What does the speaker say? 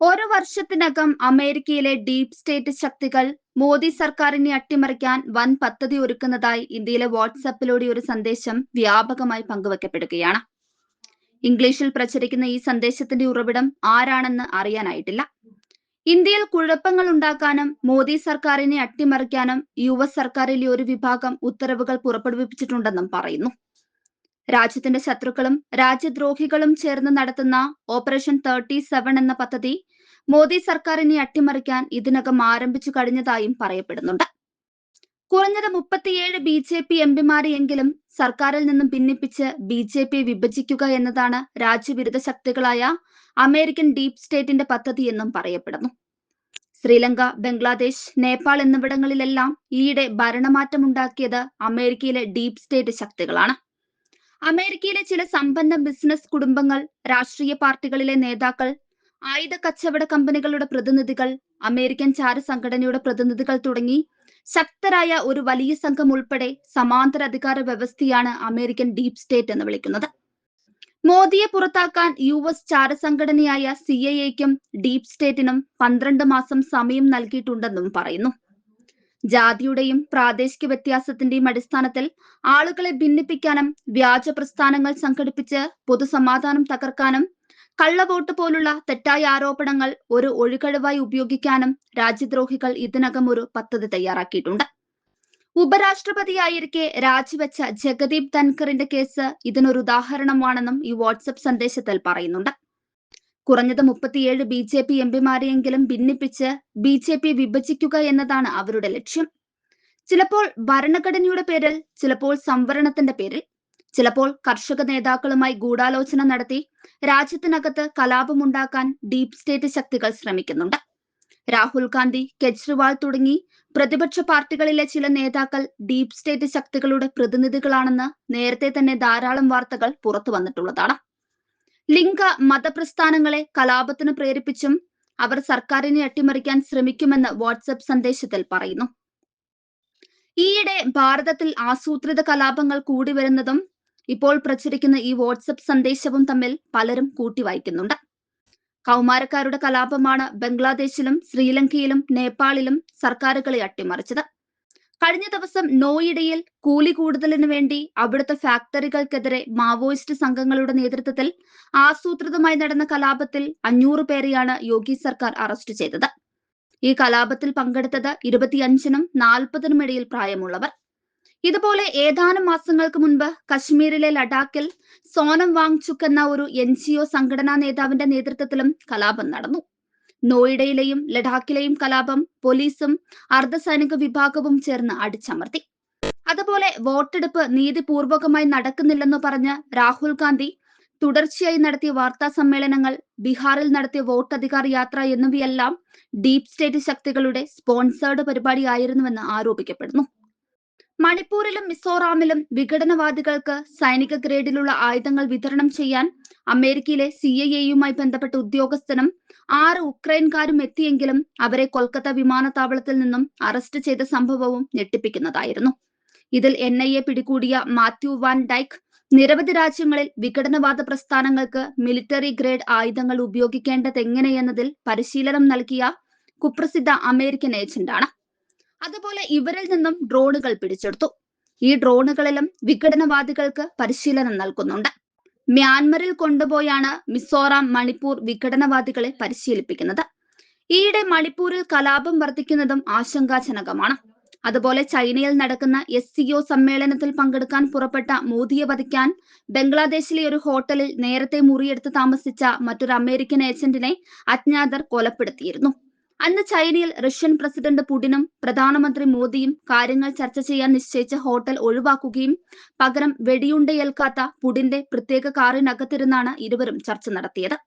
ഒരു വർഷത്തിനകം അമേരിക്കയിലെ ഡീപ് സ്റ്റേറ്റ് ശക്തികൾ മോദി സർക്കാരിനെ അട്ടിമറിക്കാൻ വൻ പദ്ധതി ഒരുക്കുന്നതായി ഇന്ത്യയിലെ വാട്സാപ്പിലൂടെ ഒരു സന്ദേശം വ്യാപകമായി പങ്കുവയ്ക്കപ്പെടുകയാണ്. ഇംഗ്ലീഷിൽ പ്രചരിക്കുന്ന ഈ സന്ദേശത്തിന്റെ ഉറവിടം ആരാണെന്ന് അറിയാനായിട്ടില്ല. ഇന്ത്യയിൽ കുഴപ്പങ്ങൾ ഉണ്ടാക്കാനും മോദി സർക്കാരിനെ അട്ടിമറിക്കാനും യുഎസ് സർക്കാരിലെ ഒരു വിഭാഗം ഉത്തരവുകൾ പുറപ്പെടുവിപ്പിച്ചിട്ടുണ്ടെന്നും പറയുന്നു. രാജ്യത്തിന്റെ ശത്രുക്കളും രാജ്യദ്രോഹികളും ചേർന്ന് നടത്തുന്ന ഓപ്പറേഷൻ 37 എന്ന പദ്ധതി മോദി സർക്കാരിനെ അട്ടിമറിക്കാൻ ഇതിനകം ആരംഭിച്ചു കഴിഞ്ഞതായും പറയപ്പെടുന്നുണ്ട്. കുറഞ്ഞത് 37 BJP എംപിമാരെയെങ്കിലും സർക്കാരിൽ നിന്നും ഭിന്നിപ്പിച്ച് BJP വിഭജിക്കുക എന്നതാണ് രാജ്യവിരുദ്ധ ശക്തികളായ അമേരിക്കൻ ഡീപ് സ്റ്റേറ്റിന്റെ പദ്ധതി എന്നും പറയപ്പെടുന്നു. ശ്രീലങ്ക, ബംഗ്ലാദേശ്, നേപ്പാൾ എന്നിവിടങ്ങളിലെല്ലാം ഈയിടെ ഭരണമാറ്റമുണ്ടാക്കിയത് അമേരിക്കയിലെ ഡീപ് സ്റ്റേറ്റ് ശക്തികളാണ്. അമേരിക്കയിലെ ചില സമ്പന്ന ബിസിനസ് കുടുംബങ്ങൾ, രാഷ്ട്രീയ പാർട്ടികളിലെ നേതാക്കൾ, ആയുധ കച്ചവട കമ്പനികളുടെ പ്രതിനിധികൾ, അമേരിക്കൻ ചാര സംഘടനയുടെ പ്രതിനിധികൾ തുടങ്ങി ശക്തരായ ഒരു വലിയ സംഘം ഉൾപ്പെടെ സമാന്തര അധികാര വ്യവസ്ഥയാണ് അമേരിക്കൻ ഡീപ് സ്റ്റേറ്റ് എന്ന് വിളിക്കുന്നത്. മോദിയെ പുറത്താക്കാൻ US ചാര സംഘടനയായ CIA-ക്കും ഡീപ് സ്റ്റേറ്റിനും 12 മാസം സമയം നൽകിയിട്ടുണ്ടെന്നും പറയുന്നു. ജാതിയുടെയും പ്രാദേശിക വ്യത്യാസത്തിന്റെയും അടിസ്ഥാനത്തിൽ ആളുകളെ ഭിന്നിപ്പിക്കാനും വ്യാജ പ്രസ്ഥാനങ്ങൾ സംഘടിപ്പിച്ച് പൊതുസമാധാനം തകർക്കാനും കള്ളവോട്ട് പോലുള്ള തെറ്റായ ആരോപണങ്ങൾ ഒരു ഒഴികഴിവായി ഉപയോഗിക്കാനും രാജ്യദ്രോഹികൾ ഇതിനകം ഒരു പദ്ധതി തയ്യാറാക്കിയിട്ടുണ്ട്. ഉപരാഷ്ട്രപതിയായിരിക്കെ രാജിവെച്ച ജഗദീപ് ധൻഖറിന്റെ കേസ് ഇതിനൊരു ഉദാഹരണമാണെന്നും ഈ വാട്സപ്പ് സന്ദേശത്തിൽ പറയുന്നുണ്ട്. കുറഞ്ഞത് 37 BJP എംപിമാരെയെങ്കിലും ഭിന്നിപ്പിച്ച് BJP വിഭജിക്കുക എന്നതാണ് അവരുടെ ലക്ഷ്യം. ചിലപ്പോൾ ഭരണഘടനയുടെ പേരിൽ, ചിലപ്പോൾ സംവരണത്തിന്റെ പേരിൽ, ചിലപ്പോൾ കർഷക നേതാക്കളുമായി ഗൂഢാലോചന നടത്തി രാജ്യത്തിനകത്ത് കലാപമുണ്ടാക്കാൻ ഡീപ് സ്റ്റേറ്റ് ശക്തികൾ ശ്രമിക്കുന്നുണ്ട്. രാഹുൽ ഗാന്ധി, കെജ്രിവാൾ തുടങ്ങി പ്രതിപക്ഷ പാർട്ടികളിലെ ചില നേതാക്കൾ ഡീപ് സ്റ്റേറ്റ് ശക്തികളുടെ പ്രതിനിധികളാണെന്ന് നേരത്തെ തന്നെ ധാരാളം വാർത്തകൾ പുറത്തു വന്നിട്ടുള്ളതാണ്. ലിംഗ മതപ്രസ്ഥാനങ്ങളെ കലാപത്തിന് പ്രേരിപ്പിച്ചും അവർ സർക്കാരിനെ അട്ടിമറിക്കാൻ ശ്രമിക്കുമെന്ന് വാട്സപ്പ് സന്ദേശത്തിൽ പറയുന്നു. ഈയിടെ ഭാരതത്തിൽ ആസൂത്രിത കലാപങ്ങൾ കൂടി വരുന്നതും ഇപ്പോൾ പ്രചരിക്കുന്ന ഈ വാട്സപ്പ് സന്ദേശവും തമ്മിൽ പലരും കൂട്ടിവായിക്കുന്നുണ്ട്. കൗമാരക്കാരുടെ കലാപമാണ് ബംഗ്ലാദേശിലും ശ്രീലങ്കയിലും നേപ്പാളിലും സർക്കാരുകളെ അട്ടിമറിച്ചത്. കഴിഞ്ഞ ദിവസം നോയിഡയിൽ കൂലി കൂടുതലിന് വേണ്ടി അവിടുത്തെ ഫാക്ടറികൾക്കെതിരെ മാവോയിസ്റ്റ് സംഘങ്ങളുടെ നേതൃത്വത്തിൽ ആസൂത്രിതമായി നടന്ന കലാപത്തിൽ 500 പേരെയാണ് യോഗി സർക്കാർ അറസ്റ്റ് ചെയ്തത്. ഈ കലാപത്തിൽ പങ്കെടുത്തത് 25-നും 40-നും ഇടയിൽ പ്രായമുള്ളവർ. ഇതുപോലെ ഏതാനും മാസങ്ങൾക്ക് മുൻപ് കശ്മീരിലെ ലഡാക്കിൽ സോനം വാങ്ചുക് എന്ന ഒരു NGO സംഘടനാ നേതാവിന്റെ നേതൃത്വത്തിലും കലാപം നടന്നു. നോയിഡയിലെയും ലഡാക്കിലെയും കലാപം പോലീസും അർദ്ധസൈനിക വിഭാഗവും ചേർന്ന് അടിച്ചമർത്തി. അതുപോലെ വോട്ടെടുപ്പ് നീതിപൂർവകമായി നടക്കുന്നില്ലെന്ന് പറഞ്ഞ് രാഹുൽ ഗാന്ധി തുടർച്ചയായി നടത്തിയ വാർത്താ സമ്മേളനങ്ങൾ, ബീഹാറിൽ നടത്തിയ വോട്ടധികാർ യാത്ര എന്നിവയെല്ലാം ഡീപ് സ്റ്റേറ്റ് ശക്തികളുടെ സ്പോൺസേർഡ് പരിപാടിയായിരുന്നുവെന്ന് ആരോപിക്കപ്പെടുന്നു. മണിപ്പൂരിലും മിസോറാമിലും വിഘടനവാദികൾക്ക് സൈനിക ഗ്രേഡിലുള്ള ആയുധങ്ങൾ വിതരണം ചെയ്യാൻ അമേരിക്കയിലെ CIA-യുമായി ബന്ധപ്പെട്ട ഉദ്യോഗസ്ഥനും 6 ഉക്രൈൻകാരും എത്തിയെങ്കിലും അവരെ കൊൽക്കത്ത വിമാനത്താവളത്തിൽ നിന്നും അറസ്റ്റ് ചെയ്ത സംഭവവും ഞെട്ടിപ്പിക്കുന്നതായിരുന്നു. ഇതിൽ NIA പിടികൂടിയ മാത്യു വാൻ ഡൈക്ക് നിരവധി രാജ്യങ്ങളിൽ വിഘടനവാദ പ്രസ്ഥാനങ്ങൾക്ക് മിലിറ്ററി ഗ്രേഡ് ആയുധങ്ങൾ ഉപയോഗിക്കേണ്ടതെങ്ങനെയെന്നതിൽ പരിശീലനം നൽകിയ കുപ്രസിദ്ധ അമേരിക്കൻ ഏജന്റാണ്. അതുപോലെ ഇവരിൽ നിന്നും ഡ്രോണുകൾ പിടിച്ചെടുത്തു. ഈ ഡ്രോണുകളിലും വിഘടനവാദികൾക്ക് പരിശീലനം നൽകുന്നുണ്ട്. മ്യാൻമറിൽ കൊണ്ടുപോയാണ് മിസോറാം, മണിപ്പൂർ വിഘടനവാദികളെ പരിശീലിപ്പിക്കുന്നത്. ഈയിടെ മണിപ്പൂരിൽ കലാപം വർദ്ധിക്കുന്നതും ആശങ്കാജനകമാണ്. അതുപോലെ ചൈനയിൽ നടക്കുന്ന SCO സമ്മേളനത്തിൽ പങ്കെടുക്കാൻ പുറപ്പെട്ട മോദിയെ വധിക്കാൻ ബംഗ്ലാദേശിലെ ഒരു ഹോട്ടലിൽ നേരത്തെ മുറിയെടുത്ത് താമസിച്ച മറ്റൊരു അമേരിക്കൻ ഏജന്റിനെ അജ്ഞാതർ കൊലപ്പെടുത്തിയിരുന്നു. അന്ന് ചൈനയിൽ റഷ്യൻ പ്രസിഡന്റ് പുടിനും പ്രധാനമന്ത്രി മോദിയും കാര്യങ്ങൾ ചർച്ച ചെയ്യാൻ നിശ്ചയിച്ച ഹോട്ടൽ ഒഴിവാക്കുകയും പകരം വെടിയുണ്ടയേൽക്കാത്ത പുടിന്റെ പ്രത്യേക കാറിനകത്തിരുന്നാണ് ഇരുവരും ചർച്ച നടത്തിയത്.